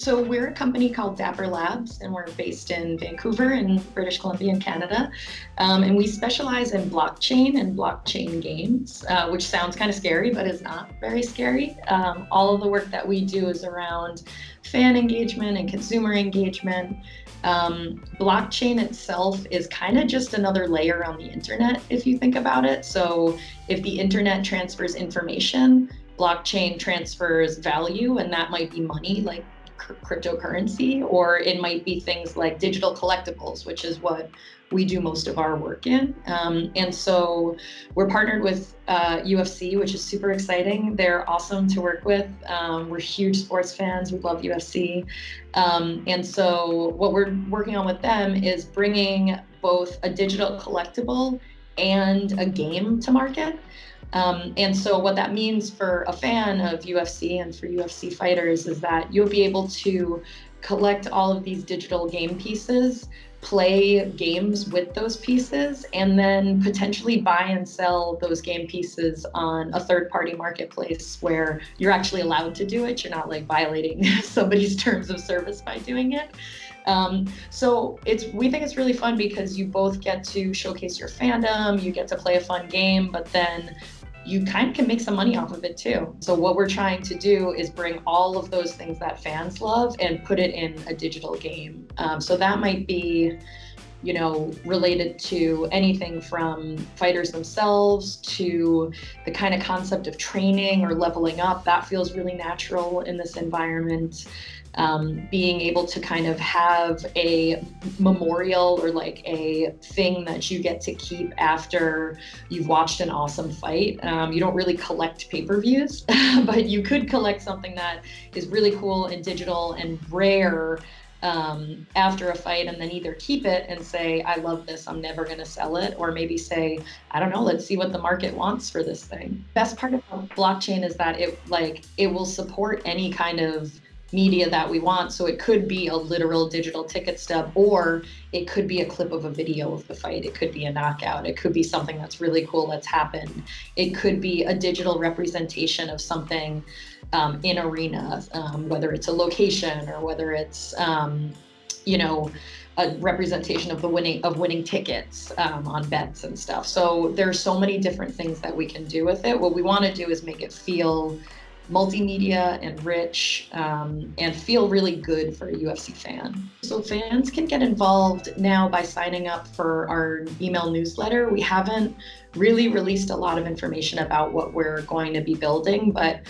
So we're a company called Dapper Labs, and we're based in Vancouver in British Columbia in Canada. And we specialize in blockchain and blockchain games, which sounds kind of scary, but is not very scary. All of the work that we do is around fan engagement and consumer engagement. Blockchain itself is kind of just another layer on the internet, if you think about it. So if the internet transfers information, blockchain transfers value, and that might be money, like cryptocurrency, or it might be things like digital collectibles, which is what we do most of our work in. And so we're partnered with UFC, which is super exciting. They're awesome to work with. We're huge sports fans. We love UFC. And so what we're working on with them is bringing both a digital collectible and a game to market. And so what that means for a fan of UFC and for UFC fighters is that you'll be able to collect all of these digital game pieces, play games with those pieces, and then potentially buy and sell those game pieces on a third-party marketplace where you're actually allowed to do it. You're not like violating somebody's terms of service by doing it. So we think it's really fun because you both get to showcase your fandom, you get to play a fun game, but then you kind of can make some money off of it too. So what we're trying to do is bring all of those things that fans love and put it in a digital game. So that might be, related to anything from fighters themselves to the kind of concept of training or leveling up. That feels really natural in this environment. Being able to kind of have a memorial or like a thing that you get to keep after you've watched an awesome fight. You don't really collect pay-per-views, but you could collect something that is really cool and digital and rare after a fight, and then either keep it and say, I love this, I'm never going to sell it, or maybe say, I don't know, let's see what the market wants for this thing. Best part about blockchain is that it will support any kind of media that we want. So it could be a literal digital ticket stub, or it could be a clip of a video of the fight. It could be a knockout. It could be something that's really cool that's happened. It could be a digital representation of something in arena, whether it's a location or whether it's, a representation of winning tickets on bets and stuff. So there's so many different things that we can do with it. What we want to do is make it feel multimedia and rich, and feel really good for a UFC fan. So fans can get involved now by signing up for our email newsletter. We haven't really released a lot of information about what we're going to be building, but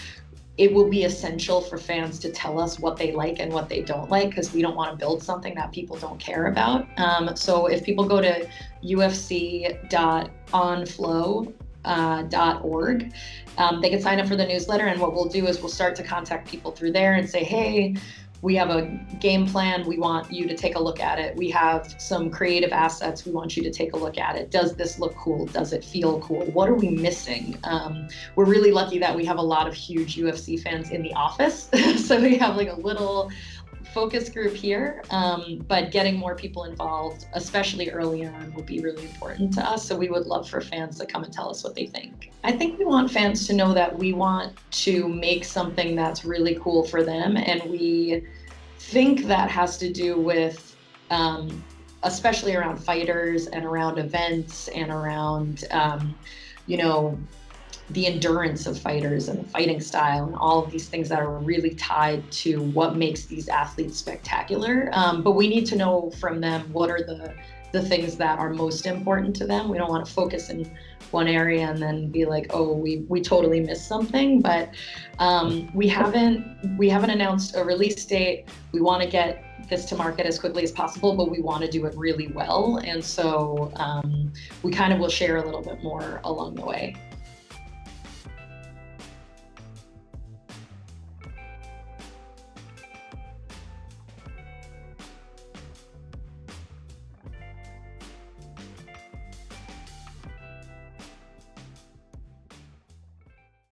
it will be essential for fans to tell us what they like and what they don't like, because we don't want to build something that people don't care about. So if people go to ufc.onflow.org, they can sign up for the newsletter, and what we'll do is we'll start to contact people through there and say, hey, we have a game plan, we want you to take a look at it. We have some creative assets, we want you to take a look at it. Does this look cool? Does it feel cool? What are we missing? We're really lucky that we have a lot of huge UFC fans in the office. So we have like a little focus group here, but getting more people involved, especially early on, will be really important to us. So we would love for fans to come and tell us what they think. I think we want fans to know that we want to make something that's really cool for them, and we think that has to do with, especially around fighters and around events and around, the endurance of fighters and the fighting style and all of these things that are really tied to what makes these athletes spectacular. But we need to know from them what are the things that are most important to them. We don't want to focus in one area and then be like, oh, we totally missed something. But we haven't announced a release date. We want to get this to market as quickly as possible, but we want to do it really well. And so we kind of will share a little bit more along the way.